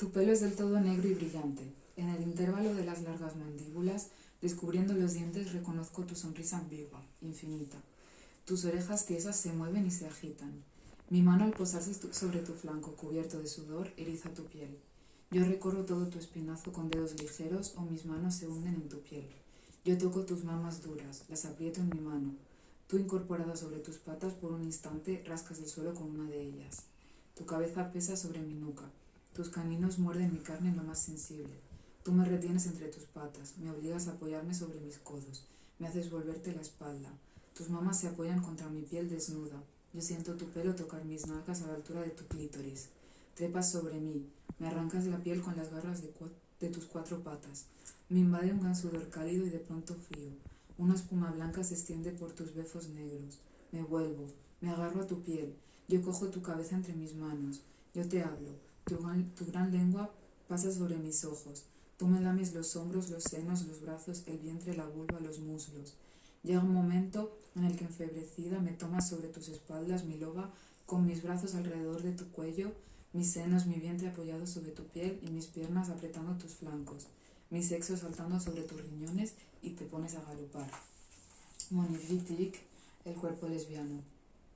Tu pelo es del todo negro y brillante. En el intervalo de las largas mandíbulas, descubriendo los dientes, reconozco tu sonrisa ambigua, infinita. Tus orejas tiesas se mueven y se agitan. Mi mano, al posarse sobre tu flanco cubierto de sudor, eriza tu piel. Yo recorro todo tu espinazo con dedos ligeros o mis manos se hunden en tu piel. Yo toco tus mamas duras, las aprieto en mi mano. Tú, incorporada sobre tus patas, por un instante rascas el suelo con una de ellas. Tu cabeza pesa sobre mi nuca. Tus caninos muerden mi carne en lo más sensible. Tú me retienes entre tus patas, me obligas a apoyarme sobre mis codos, me haces volverte la espalda. Tus mamas se apoyan contra mi piel desnuda. Yo siento tu pelo tocar mis nalgas a la altura de tu clítoris. Trepas sobre mí, me arrancas la piel con las garras de tus cuatro patas. Me invade un gran sudor cálido y de pronto frío. Una espuma blanca se extiende por tus bezos negros. Me vuelvo, me agarro a tu piel. Yo cojo tu cabeza entre mis manos. Yo te hablo. Tu gran lengua pasa sobre mis ojos. Tú me lames los hombros, los senos, los brazos, el vientre, la vulva, los muslos. Llega un momento en el que, enfebrecida, me tomas sobre tus espaldas, mi loba, con mis brazos alrededor de tu cuello, mis senos, mi vientre apoyado sobre tu piel y mis piernas apretando tus flancos, mi sexo saltando sobre tus riñones y te pones a galopar. Monique Wittig, el cuerpo lesbiano.